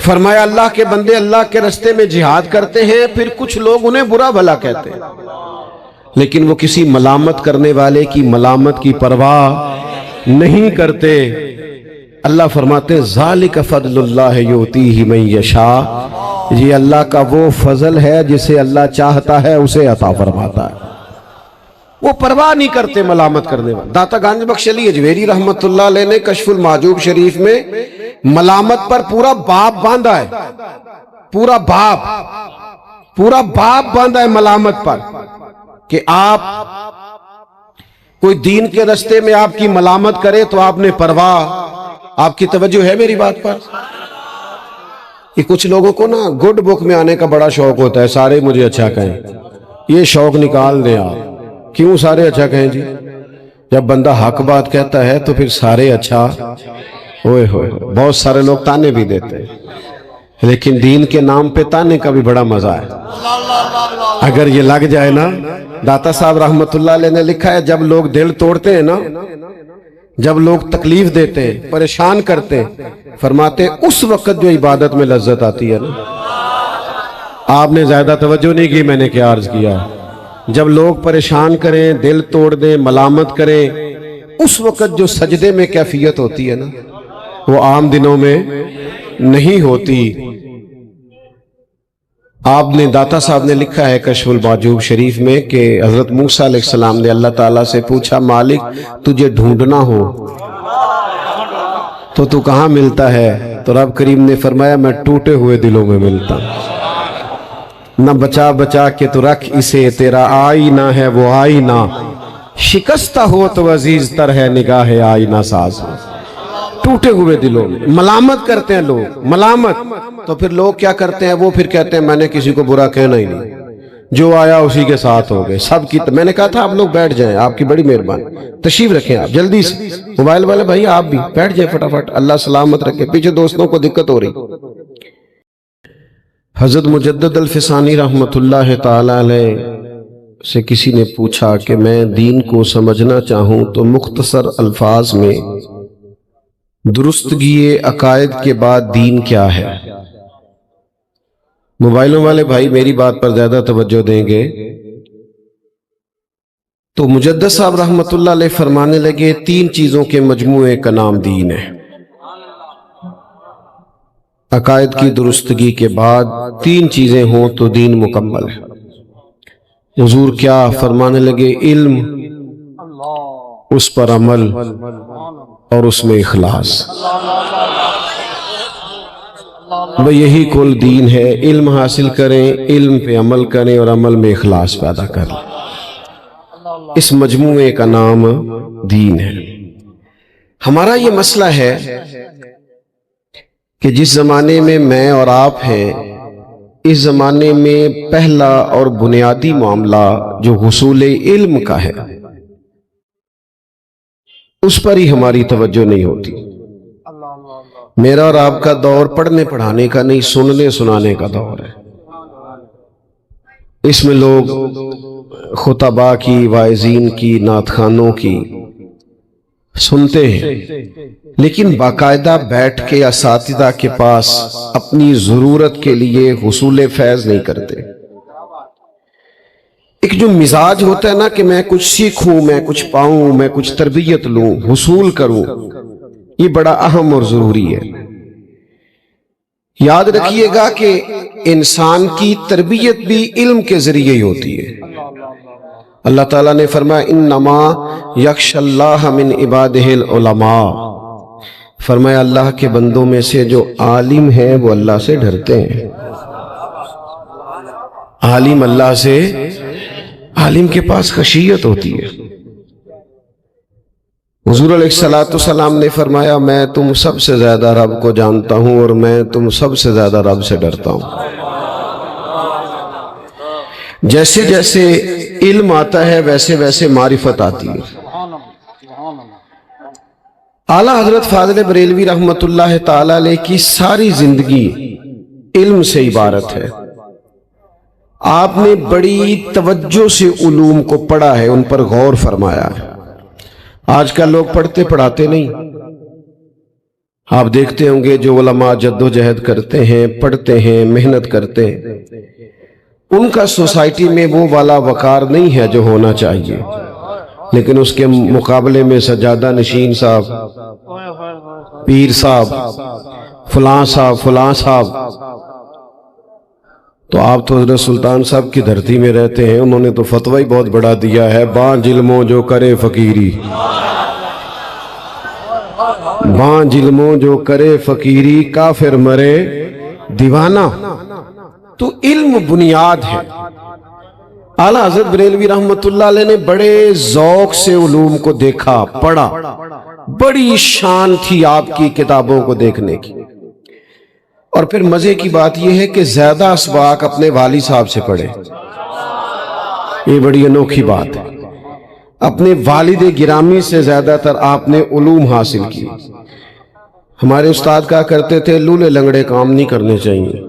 فرمایا اللہ کے بندے اللہ کے راستے میں جہاد کرتے ہیں، پھر کچھ لوگ انہیں برا بھلا کہتے ہیں، لیکن وہ کسی ملامت کرنے والے کی ملامت کی پرواہ نہیں کرتے۔ اللہ فرماتے ہیں ذالک فضل اللہ یؤتیہ من یشاء، یہ اللہ کا وہ فضل ہے جسے اللہ چاہتا ہے اسے عطا فرماتا ہے۔ وہ پرواہ نہیں کرتے ملامت کرنے والے۔ داتا گانج بخش علی اجویری رحمت اللہ علیہ نے کشف المحجوب شریف میں ملامت پر پورا باب باندھا ہے، پورا باب باندھا ہے ملامت پر، کہ آپ کوئی دین کے راستے میں آپ کی ملامت کرے تو آپ نے پرواہ، آپ کی توجہ ہے میری بات پر؟ یہ کچھ لوگوں کو نا گڈ بک میں آنے کا بڑا شوق ہوتا ہے، سارے مجھے اچھا کہیں، یہ شوق نکال دیں آپ۔ کیوں سارے اچھا کہیں جی؟ جب بندہ حق بات کہتا ہے تو پھر سارے اچھا ہوئے ہوئے۔ بہت سارے لوگ تانے بھی دیتے ہیں، لیکن دین کے نام پہ تانے کا بھی بڑا مزہ ہے اگر یہ لگ جائے نا۔ داتا صاحب رحمت اللہ علیہ نے لکھا ہے جب لوگ دل توڑتے ہیں نا، جب لوگ تکلیف دیتے ہیں، پریشان کرتے ہیں، فرماتے ہیں اس وقت جو عبادت میں لذت آتی ہے نا۔ آپ نے زیادہ توجہ نہیں کی، میں نے کیا عرض کیا؟ جب لوگ پریشان کریں، دل توڑ دیں، ملامت کریں، اس وقت جو سجدے میں کیفیت ہوتی ہے نا، وہ عام دنوں میں نہیں ہوتی۔ آپ نے داتا صاحب نے لکھا ہے کشف المحجوب شریف میں کہ حضرت موسیٰ علیہ السلام نے اللہ تعالیٰ سے پوچھا مالک تجھے ڈھونڈنا ہو تو کہاں ملتا ہے؟ تو رب کریم نے فرمایا میں ٹوٹے ہوئے دلوں میں ملتا ہوں، نہ بچا بچا کے تو رکھ اسے، تیرا آئینہ ہے وہ آئینہ، شکستہ ہو تو عزیز تر ہے نگاہ آئینہ ساز۔ ٹوٹے ہوئے دلوں میں ملامت کرتے ہیں لوگ، ملامت تو پھر لوگ کیا کرتے ہیں؟ وہ پھر کہتے ہیں میں نے کسی کو برا کہنا ہی نہیں، جو آیا اسی کے ساتھ ہو گئے سب کی۔ میں نے کہا تھا آپ لوگ بیٹھ جائیں، آپ کی بڑی مہربانی، تشریف رکھیں آپ جلدی سے، موبائل والے بھائی آپ بھی بیٹھ جائیں فٹافٹ، اللہ سلامت رکھے، پیچھے دوستوں کو دقت ہو رہی۔ حضرت مجدد الفسانی رحمت اللہ تعالی علیہ سے کسی نے پوچھا کہ میں دین کو سمجھنا چاہوں تو مختصر الفاظ میں درستگی عقائد کے بعد دین کیا ہے؟ موبائلوں والے بھائی میری بات پر زیادہ توجہ دیں گے تو مجدد صاحب رحمت اللہ علیہ فرمانے لگے تین چیزوں کے مجموعے کا نام دین ہے۔ عقائد کی درستگی کے بعد تین چیزیں ہوں تو دین مکمل ہے۔ حضور کیا فرمانے لگے؟ علم، اس پر عمل اور اس میں اخلاص۔ وہ یہی کل دین ہے، علم حاصل کریں، علم پہ عمل کریں اور عمل میں اخلاص پیدا کریں، اس مجموعے کا نام دین ہے۔ ہمارا یہ مسئلہ ہے کہ جس زمانے میں میں اور آپ ہیں، اس زمانے میں پہلا اور بنیادی معاملہ جو حصول علم کا ہے اس پر ہی ہماری توجہ نہیں ہوتی۔ میرا اور آپ کا دور پڑھنے پڑھانے کا نہیں، سننے سنانے کا دور ہے۔ اس میں لوگ خطباء کی، واعظین کی، نعت خوانوں کی سنتے ہیں، لیکن باقاعدہ بیٹھ کے اساتذہ کے پاس اپنی ضرورت کے لیے حصول فیض نہیں کرتے۔ ایک جو مزاج ہوتا ہے نا کہ میں کچھ سیکھوں، میں کچھ پاؤں، میں کچھ تربیت لوں، حصول کروں، یہ بڑا اہم اور ضروری ہے۔ یاد رکھیے گا کہ انسان کی تربیت بھی علم کے ذریعے ہی ہوتی ہے۔ اللہ تعالیٰ نے فرمایا انما یخشی اللہ من عبادہ العلماء، فرمایا اللہ کے بندوں میں سے جو عالم ہیں وہ اللہ سے ڈرتے ہیں۔ عالم اللہ سے، عالم کے پاس خشیت ہوتی ہے۔ حضور علیہ السلام نے فرمایا میں تم سب سے زیادہ رب کو جانتا ہوں اور میں تم سب سے زیادہ رب سے ڈرتا ہوں۔ جیسے جیسے علم آتا ہے ویسے ویسے معرفت آتی ہے۔ اعلیٰ حضرت فاضل بریلوی رحمت اللہ تعالی علیہ کی ساری زندگی علم سے عبارت ہے۔ آپ نے بڑی توجہ سے علوم کو پڑھا ہے، ان پر غور فرمایا ہے۔ آج کل لوگ پڑھتے پڑھاتے نہیں، آپ دیکھتے ہوں گے جو علماء جدوجہد کرتے ہیں، پڑھتے ہیں، محنت کرتے ہیں، ان کا سوسائٹی میں وہ والا وقار نہیں ہے جو ہونا چاہیے، لیکن اس کے مقابلے میں سجادہ نشین صاحب، پیر صاحب، فلاں صاحب، فلاں صاحب، تو آپ تو حضرت سلطان صاحب کی دھرتی میں رہتے ہیں، انہوں نے تو فتوی بہت بڑا دیا ہے، بان ظلموں جو کرے فقیری، بان ظلموں جو کرے فقیری، کافر مرے دیوانہ۔ تو علم بنیاد ہے۔ اعلیٰ حضرت بریلوی رحمت اللہ علیہ نے بڑے ذوق سے علوم کو دیکھا، پڑھا، بڑی شان تھی آپ کی کتابوں کو دیکھنے کی۔ اور پھر مزے کی بات یہ ہے کہ زیادہ اسباق اپنے والد صاحب سے پڑھے، یہ بڑی انوکھی بات ہے۔ اپنے والد گرامی سے زیادہ تر آپ نے علوم حاصل کی۔ ہمارے استاد کہا کرتے تھے لولے لنگڑے کام نہیں کرنے چاہیے،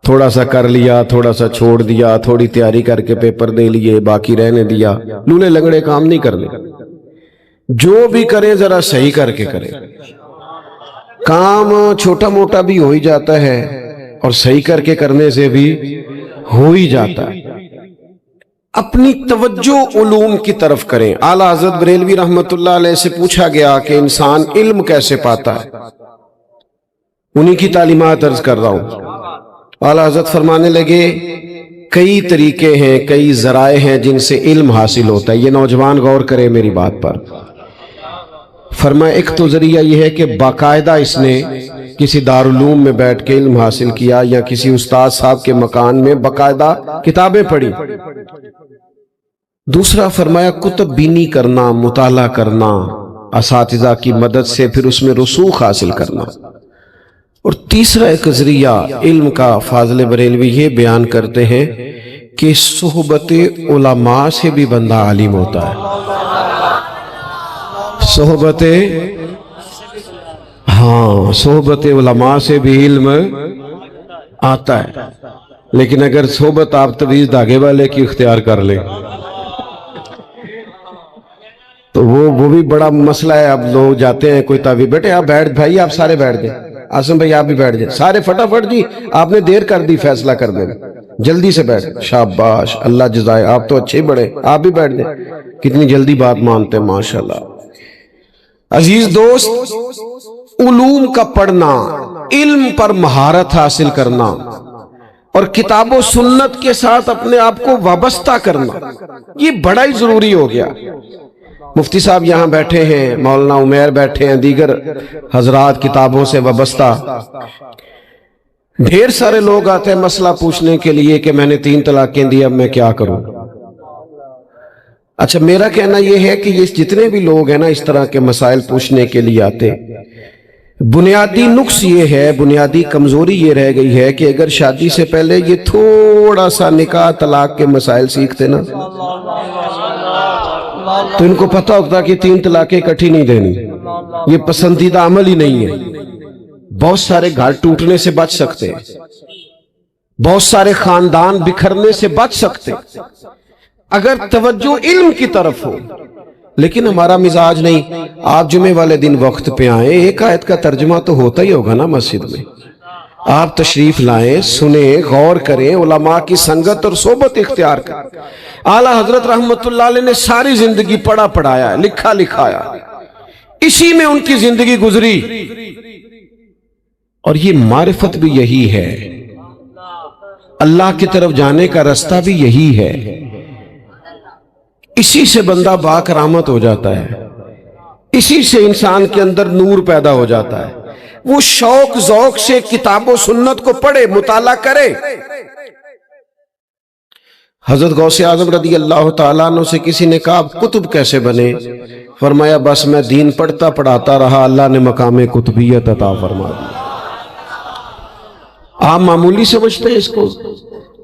تھوڑا سا کر لیا، تھوڑا سا چھوڑ دیا، تھوڑی تیاری کر کے پیپر دے لیے، باقی رہنے دیا، لولے لنگڑے کام نہیں کرنے۔ جو بھی کرے ذرا صحیح کر کے کرے، کام چھوٹا موٹا بھی ہو ہی جاتا ہے اور صحیح کر کے کرنے سے بھی ہو ہی جاتا ہے۔ اپنی توجہ علوم کی طرف کریں۔ اعلیٰ حضرت بریلوی رحمت اللہ علیہ سے پوچھا گیا کہ انسان علم کیسے پاتا ہے، انہی کی تعلیمات عرض کر رہا ہوں۔ اعلیٰ حضرت فرمانے لگے کئی طریقے ہیں، کئی ذرائع ہیں جن سے علم حاصل ہوتا ہے۔ یہ نوجوان غور کرے میری بات پر۔ فرمایا ایک تو ذریعہ یہ ہے کہ باقاعدہ اس نے کسی دارالعلوم میں بیٹھ کے علم حاصل کیا یا کسی استاد صاحب کے مکان میں باقاعدہ کتابیں پڑھی۔ دوسرا فرمایا کتب بینی کرنا، مطالعہ کرنا، اساتذہ کی مدد سے پھر اس میں رسوخ حاصل کرنا۔ اور تیسرا ایک ذریعہ علم کا فاضل بریلوی یہ بیان کرتے ہیں کہ صحبت علماء سے بھی بندہ عالم ہوتا ہے۔ صحبت علماء سے بھی علم آتا ہے، لیکن اگر صحبت آپ تویز دھاگے والے کی اختیار کر لیں تو وہ بھی بڑا مسئلہ ہے۔ اب لوگ جاتے ہیں کوئی تعویذ، بیٹے آپ بیٹھ، بھائی آپ سارے بیٹھ جائیں، آسم بھائی آپ بھی بیٹھ جائیں، سارے فٹافٹ جی آپ نے دیر کر دی فیصلہ کرنے میں، جلدی سے بیٹھ، شاباش اللہ جزائے، آپ تو اچھے بڑے، آپ بھی بیٹھ جائیں، کتنی جلدی بات مانتے ہیں ماشاءاللہ۔ عزیز دوست، علوم کا پڑھنا، علم پر مہارت حاصل کرنا اور کتاب و سنت کے ساتھ اپنے آپ کو وابستہ کرنا، یہ بڑا ہی ضروری ہو گیا۔ مفتی صاحب یہاں بیٹھے ہیں، مولانا عمیر بیٹھے ہیں، دیگر حضرات کتابوں سے وابستہ، ڈھیر سارے لوگ آتے ہیں مسئلہ پوچھنے کے لیے کہ میں نے 3 طلاقیں دی، اب میں کیا کروں۔ اچھا میرا کہنا یہ ہے کہ یہ جتنے بھی لوگ ہیں نا اس طرح کے مسائل پوچھنے کے لیے آتے، بنیادی نقص یہ ہے، بنیادی کمزوری یہ رہ گئی ہے کہ اگر شادی سے پہلے یہ تھوڑا سا نکاح طلاق کے مسائل سیکھتے نا تو ان کو پتہ ہوتا کہ 3 طلاقیں اکٹھی نہیں دینی، یہ پسندیدہ عمل ہی نہیں ہے۔ بہت سارے گھر ٹوٹنے سے بچ سکتے، بہت سارے خاندان بکھرنے سے بچ سکتے اگر توجہ علم کی طرف ہو، لیکن ہمارا مزاج نہیں۔ آپ جمعے والے دن وقت پہ آئیں، ایک آیت کا ترجمہ تو ہوتا ہی ہوگا نا مسجد میں، آپ تشریف لائیں، سنیں، غور کریں، علماء کی سنگت اور صحبت اختیار کریں۔ اعلیٰ حضرت رحمت اللہ علیہ نے ساری زندگی پڑھا پڑھایا، لکھا لکھایا، اسی میں ان کی زندگی گزری، اور یہ معرفت بھی یہی ہے، اللہ کی طرف جانے کا راستہ بھی یہی ہے، اسی سے بندہ باکرامت ہو جاتا ہے، اسی سے انسان کے اندر نور پیدا ہو جاتا ہے۔ وہ شوق ذوق سے کتاب و سنت کو پڑھے، مطالعہ کرے۔ حضرت غوث اعظم رضی اللہ تعالیٰ عنہ سے کسی نے کہا کتب کیسے بنے؟ فرمایا بس میں دین پڑھتا پڑھاتا رہا، اللہ نے مقام کتبیت عطا فرما دیا۔ آپ معمولی سمجھتے ہیں اس کو،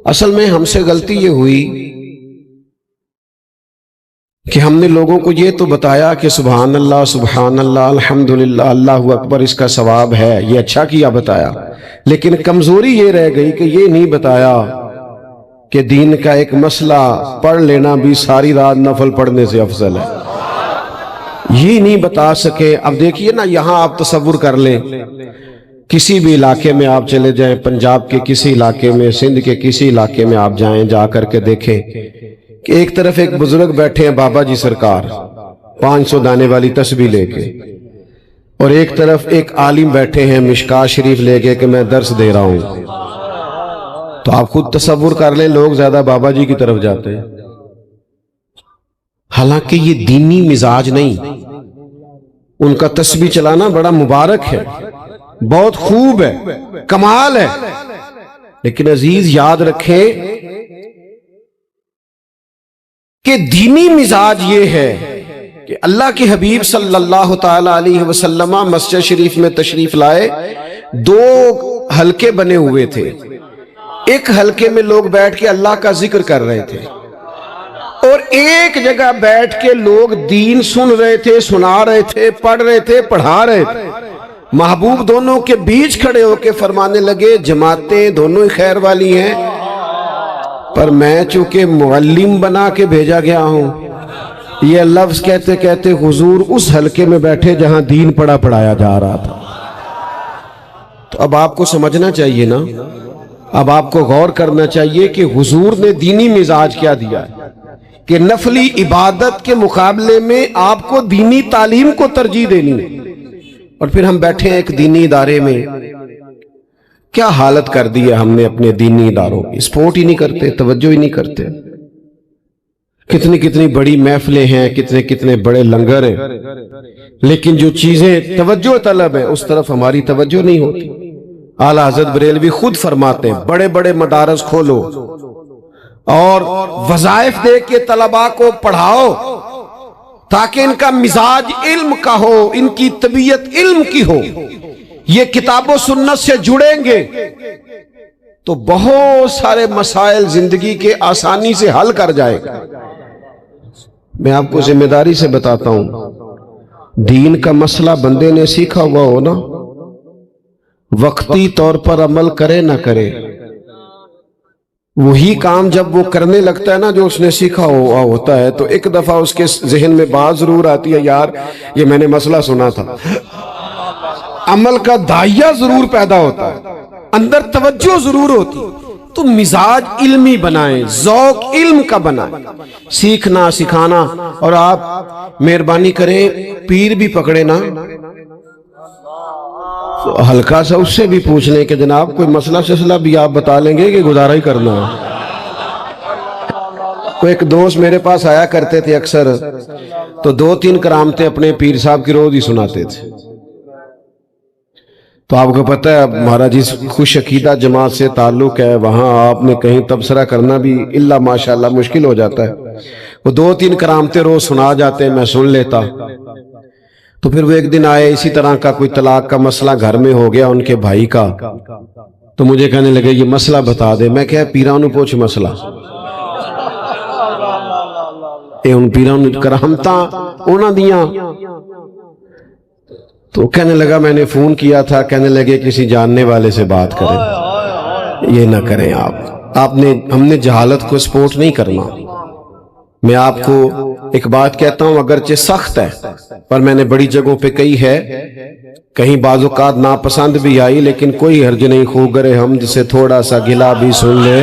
اصل میں ہم سے غلطی یہ ہوئی کہ ہم نے لوگوں کو یہ تو بتایا کہ سبحان اللہ الحمدللہ اللہ اکبر اس کا ثواب ہے، یہ اچھا کیا بتایا، لیکن کمزوری یہ رہ گئی کہ یہ نہیں بتایا کہ دین کا ایک مسئلہ پڑھ لینا بھی ساری رات نفل پڑھنے سے افضل ہے۔ یہ نہیں بتا سکے. اب دیکھیے نا, یہاں آپ تصور کر لیں, کسی بھی علاقے میں آپ چلے جائیں, پنجاب کے کسی علاقے میں, سندھ کے کسی علاقے میں آپ جائیں, جا کر کے دیکھیں کہ ایک طرف ایک بزرگ بیٹھے ہیں بابا جی سرکار 500 دانے والی تسبیح لے کے, اور ایک طرف ایک عالم بیٹھے ہیں مشکات شریف لے کے کہ میں درس دے رہا ہوں. تو آپ خود تصور کر لیں لوگ زیادہ بابا جی کی طرف جاتے ہیں. حالانکہ یہ دینی مزاج نہیں. ان کا تسبیح چلانا بڑا مبارک ہے, بہت خوب ہے, کمال ہے, لیکن عزیز یاد رکھیں کہ دینی مزاج یہ ہے کہ اللہ کے حبیب صلی اللہ تعالی علیہ وسلم مسجد شریف میں تشریف لائے, 2 حلقے بنے ہوئے تھے. ایک حلقے میں لوگ بیٹھ کے اللہ کا ذکر کر رہے تھے, اور ایک جگہ بیٹھ کے لوگ دین سن رہے تھے, سنا رہے تھے, پڑھ رہے تھے, پڑھا رہے تھے. محبوب دونوں کے بیچ کھڑے ہو کے فرمانے لگے جماعتیں دونوں ہی خیر والی ہیں, پر میں چونکہ معلم بنا کے بھیجا گیا ہوں. یہ لفظ کہتے کہتے حضور اس حلقے میں بیٹھے جہاں دین پڑھایا جا رہا تھا. تو اب آپ کو سمجھنا چاہیے نا, اب آپ کو غور کرنا چاہیے کہ حضور نے دینی مزاج کیا دیا ہے کہ نفلی عبادت کے مقابلے میں آپ کو دینی تعلیم کو ترجیح دینی ہے. اور پھر ہم بیٹھے ہیں ایک دینی ادارے میں, کیا حالت کر دی ہے ہم نے اپنے دینی اداروں کی, سپورٹ ہی نہیں کرتے, توجہ ہی نہیں کرتے. کتنی کتنی بڑی محفلیں ہیں, کتنے کتنے بڑے لنگر ہیں, لیکن جو چیزیں توجہ طلب ہیں اس طرف ہماری توجہ نہیں ہوتی. اعلیٰ حضرت بریلوی خود فرماتے ہیں بڑے بڑے مدارس کھولو اور وظائف دے کے طلباء کو پڑھاؤ تاکہ ان کا مزاج علم کا ہو, ان کی طبیعت علم کی ہو. یہ کتاب و سنت سے جڑیں گے تو بہت سارے مسائل زندگی کے آسانی سے حل کر جائے گا. میں آپ کو ذمہ داری سے بتاتا ہوں, دین کا مسئلہ بندے نے سیکھا ہوا ہو نا, وقتی طور پر عمل کرے نہ کرے, وہی کام جب وہ کرنے لگتا ہے نا جو اس نے سیکھا ہوا ہوتا ہے, تو ایک دفعہ اس کے ذہن میں بات ضرور آتی ہے, یار یہ میں نے مسئلہ سنا تھا. عمل کا داعیہ ضرور پیدا ہوتا ہے, اندر توجہ ضرور ہوتی. تو مزاج علمی بنائیں, ذوق علم کا بنائیں, سیکھنا سکھانا. اور آپ مہربانی کریں پیر بھی پکڑے نا, ہلکا سا اس سے بھی پوچھ لیں کہ جناب کوئی مسئلہ سلسلہ بھی آپ بتا لیں گے کہ گزارا ہی کرنا ہے. کوئی ایک دوست میرے پاس آیا کرتے تھے اکثر, تو 2-3 کرامتیں اپنے پیر صاحب کی روز ہی سناتے تھے. تو آپ کو پتہ ہے ہمارا جس خوش عقیدہ جماعت سے تعلق ہے وہاں آپ نے کہیں تبصرہ کرنا بھی اللہ ماشاءاللہ مشکل ہو جاتا ہے. وہ 2-3 کرامتیں روز سنا جاتے ہیں, میں سن لیتا. تو پھر وہ ایک دن آئے, اسی طرح کا کوئی طلاق کا مسئلہ گھر میں ہو گیا ان کے بھائی کا. تو مجھے کہنے لگے یہ مسئلہ بتا دے. میں کہا پیرانو پوچھ مسئلہ, ان پیرانو کرامتاں انہاں دیاں. تو کہنے لگا میں نے فون کیا تھا, کہنے لگے کسی جاننے والے سے بات کریں. یہ نہ کریں آپ نے, ہم نے جہالت کو سپورٹ نہیں کرنا. میں آپ کو ایک بات کہتا ہوں, اگرچہ سخت ہے پر میں نے بڑی جگہوں پہ کہی ہے, کہیں بعض اوقات ناپسند بھی آئی, لیکن کوئی حرج نہیں. خوگر حمد سے تھوڑا سا گلا بھی سن لے,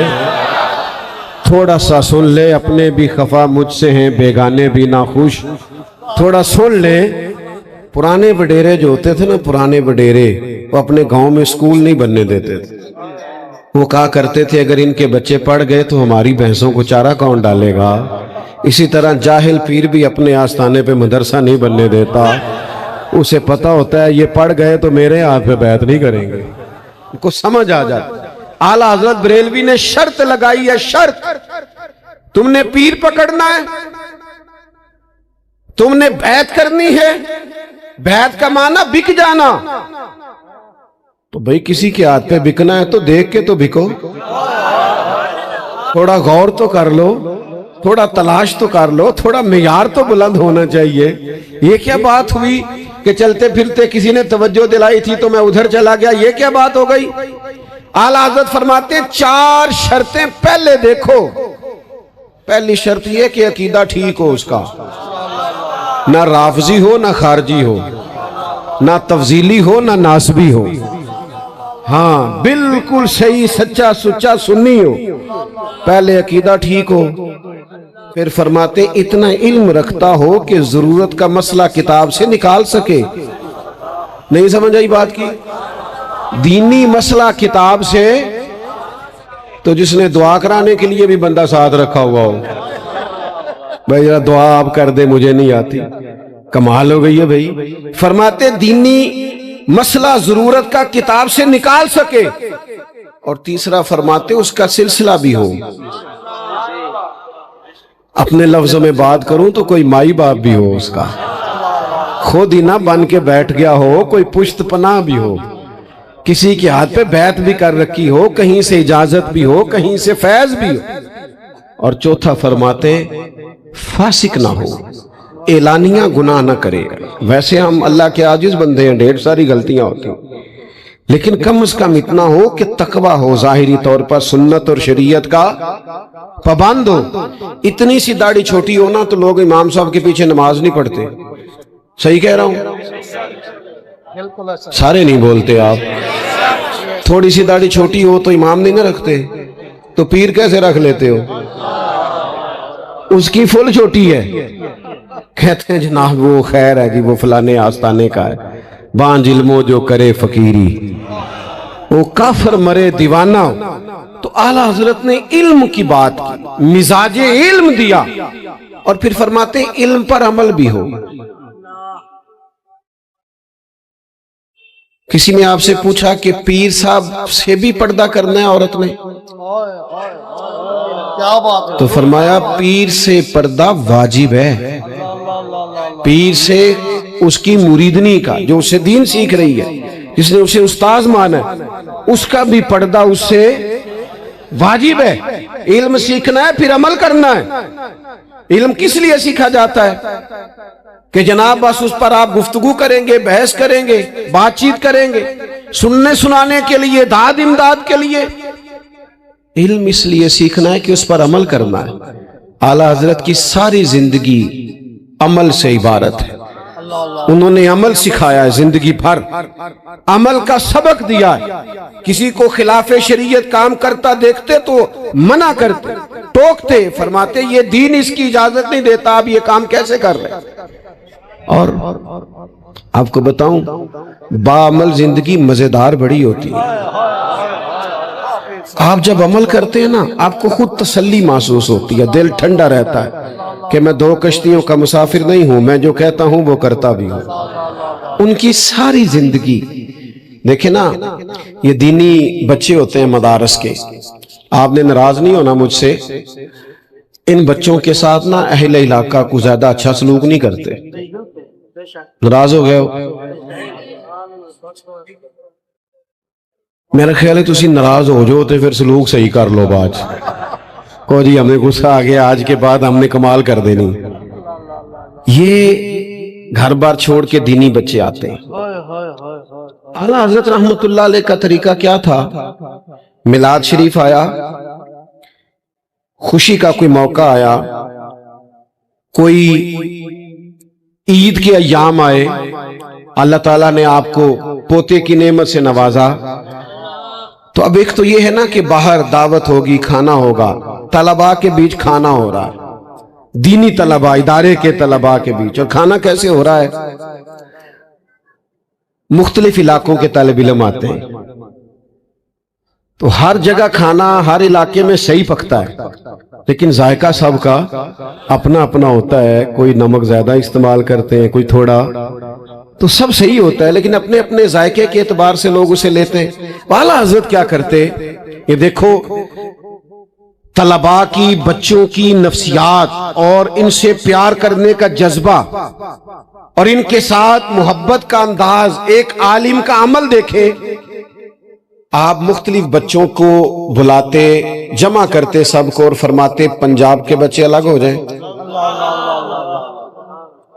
تھوڑا سا سن لے. اپنے بھی خفا مجھ سے ہیں, بیگانے بھی ناخوش. تھوڑا سن لے. پرانے وڈیرے جو ہوتے تھے نا, پرانے وڈیرے, وہ اپنے گاؤں میں اسکول نہیں بننے دیتے تھے. وہ کہا کرتے تھے اگر ان کے بچے پڑھ گئے تو ہماری بھینسوں کو چارہ کون ڈالے گا. اسی طرح جاہل پیر بھی اپنے آستانے پہ مدرسہ نہیں بننے دیتا. اسے پتہ ہوتا ہے یہ پڑھ گئے تو میرے ہاتھ پہ بیعت نہیں کریں گے. ان کو سمجھ آ جاتا. اعلیٰ حضرت بریلوی نے شرط لگائی ہے, شرط, تم نے پیر پکڑنا ہے, تم نے بیعت کرنی ہے. بیعت کا معنی بک جانا. تو بھئی کسی کے ہاتھ پہ بکنا ہے تو دیکھ کے تو بکو, تھوڑا غور تو کر لو, تھوڑا تلاش تو کر لو, تھوڑا معیار تو بلند ہونا چاہیے. یہ کیا بات ہوئی کہ چلتے پھرتے کسی نے توجہ دلائی تھی تو میں ادھر چلا گیا, یہ کیا بات ہو گئی. اعلیٰ حضرت فرماتے ہیں 4 شرطیں پہلے دیکھو. پہلی شرط یہ کہ عقیدہ ٹھیک ہو اس کا. نہ رافضی ہو نہ خارجی ہو، نہ تفضیلی ہو نہ ناسبی ہو، ہاں بالکل صحیح سچا سچا سنی ہو، پہلے عقیدہ ٹھیک ہو، پھر فرماتے اتنا علم رکھتا ہو کہ ضرورت کا مسئلہ کتاب سے نکال سکے۔ نہیں سمجھ آئی بات کی؟ دینی مسئلہ کتاب سے، تو جس نے دعا کرانے کے لیے بھی بندہ ساتھ رکھا ہوا ہو، بھائی ذرا دعا آپ کر دے مجھے نہیں آتی، کمال ہو گئی ہے بھائی۔ فرماتے دینی مسئلہ ضرورت کا کتاب سے نکال سکے، اور تیسرا فرماتے اس کا سلسلہ بھی ہو۔ اپنے لفظوں میں بات کروں تو کوئی مائی باپ بھی ہو، اس کا خود ہی نہ بن کے بیٹھ گیا ہو، کوئی پشت پناہ بھی ہو، کسی کے ہاتھ پہ بیعت بھی کر رکھی ہو، کہیں سے اجازت بھی ہو، کہیں سے فیض بھی ہو۔ اور چوتھا فرماتے فاسق نہ ہو، اعلانیہ گناہ نہ کرے۔ ویسے ہم اللہ کے عاجز بندے ہیں، ڈھیر ساری غلطیاں ہوتی ہیں، لیکن کم از کم اتنا ہو کہ تقویٰ ہو، ظاہری طور پر سنت اور شریعت کا پابند ہو۔ اتنی سی داڑھی چھوٹی ہو نا تو لوگ امام صاحب کے پیچھے نماز نہیں پڑھتے۔ صحیح کہہ رہا ہوں؟ سارے نہیں بولتے آپ۔ تھوڑی سی داڑھی چھوٹی ہو تو امام نہیں نہ رکھتے، تو پیر کیسے رکھ لیتے ہو؟ اس کی فل چھوٹی ہے، کہتے ہیں جناب وہ خیر ہے جی، وہ فلانے آستانے کا ہے، بانج علمو جو کرے فقیری، وہ کافر مرے دیوانہ ہو۔ تو اعلیٰ حضرت نے علم کی بات کی، مزاج علم دیا، اور پھر فرماتے علم پر عمل بھی ہو۔ کسی نے آپ سے پوچھا کہ پیر صاحب سے بھی پردہ کرنا ہے عورت نے؟ تو فرمایا پیر سے پردہ واجب ہے، پیر سے اس کی مریدنی کا، جو اسے دین سیکھ رہی ہے، جس نے اسے استاذ مانا ہے، اس کا بھی پردہ اس سے واجب ہے۔ علم سیکھنا ہے پھر عمل کرنا ہے۔ علم کس لیے سیکھا جاتا ہے؟ کہ جناب بس اس پر آپ گفتگو کریں گے، بحث کریں گے، بات چیت کریں گے، سننے سنانے کے لیے، داد امداد کے لیے؟ علم اس لیے سیکھنا ہے کہ اس پر عمل کرنا ہے۔ اعلیٰ حضرت کی ساری زندگی عمل سے عبارت ہے، انہوں نے عمل سکھایا ہے، زندگی بھر عمل کا سبق دیا ہے۔ کسی کو خلاف شریعت کام کرتا دیکھتے تو منع کرتے، ٹوکتے، فرماتے یہ دین اس کی اجازت نہیں دیتا، آپ یہ کام کیسے کر رہے ہیں؟ اور آپ کو بتاؤں باعمل زندگی مزیدار بڑی ہوتی ہے۔ آپ جب عمل کرتے ہیں نا، آپ کو خود تسلی محسوس ہوتی ہے، دل ٹھنڈا رہتا ہے کہ میں دو کشتیوں کا مسافر نہیں ہوں، میں جو کہتا ہوں وہ کرتا بھی ہوں۔ ان کی ساری زندگی دیکھیں نا، یہ دینی بچے ہوتے ہیں مدارس کے، آپ نے ناراض نہیں ہونا مجھ سے، ان بچوں کے ساتھ نا اہل علاقہ کو زیادہ اچھا سلوک نہیں کرتے۔ ناراض ہو گئے ہو؟ میرا خیال ہے تسی ناراض ہو جو تے پھر سلوک صحیح کر لو باج کو جی، ہمیں غصہ آ گیا، آج کے بعد ہم نے کمال کر دینی۔ یہ گھر بار چھوڑ کے دینی بچے آتے ہیں۔ اعلیٰ حضرت رحمت اللہ علیہ کا طریقہ کیا تھا؟ میلاد شریف آیا، خوشی کا کوئی موقع آیا، کوئی عید کے ایام آئے، اللہ تعالیٰ نے آپ کو پوتے کی نعمت سے نوازا، تو اب ایک تو یہ ہے نا کہ باہر دعوت ہوگی، کھانا ہوگا، طلباء کے بیچ کھانا ہو رہا ہے، دینی طلباء، ادارے کے طلباء کے بیچ، اور کھانا کیسے ہو رہا ہے؟ مختلف علاقوں کے طالب علم آتے ہیں، تو ہر جگہ کھانا ہر علاقے میں صحیح پکتا ہے، لیکن ذائقہ سب کا اپنا اپنا ہوتا ہے، کوئی نمک زیادہ استعمال کرتے ہیں، کوئی تھوڑا، تو سب صحیح ہوتا ہے لیکن اپنے اپنے ذائقے کے اعتبار سے لوگ اسے لیتے ہیں۔ اعلیٰ حضرت کیا کرتے؟ یہ دیکھو طلباء کی، بچوں کی نفسیات اور ان سے پیار کرنے کا جذبہ اور ان کے ساتھ محبت کا انداز، ایک عالم کا عمل دیکھیں۔ آپ مختلف بچوں کو بلاتے، جمع کرتے سب کو، اور فرماتے پنجاب کے بچے الگ ہو جائیں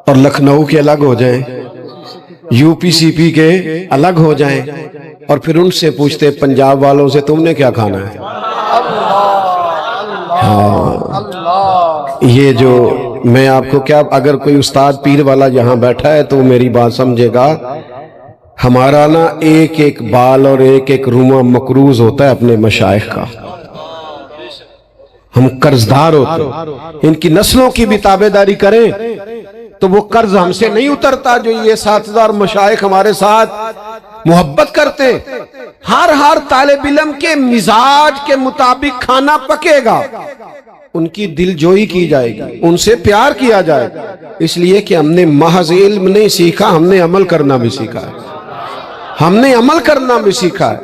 اور لکھنؤ کے الگ ہو جائیں، یو پی سی پی کے الگ ہو جائیں، اور پھر ان سے پوچھتے پنجاب والوں سے تم نے کیا کھانا ہے؟ ہاں، یہ جو میں آپ کو کیا، اگر کوئی استاد پیر والا یہاں بیٹھا ہے تو میری بات سمجھے گا، ہمارا نا ایک ایک بال اور ایک ایک رومہ مقروض ہوتا ہے اپنے مشائخ کا، ہم قرضدار ہوتے ہیں، ان کی نسلوں کی بھی تابعداری کریں تو وہ قرض ہم سے نہیں اترتا جو یہ اساتذہ اور مشائخ ہمارے ساتھ محبت کرتے۔ ہر طالب علم کے مزاج کے مطابق کھانا پکے گا، ان کی دل جوئی کی جائے گی، ان سے پیار کیا جائے گا، اس لیے کہ ہم نے محض علم نہیں سیکھا، ہم نے عمل کرنا بھی سیکھا ہے، ہم نے عمل کرنا بھی سیکھا ہے۔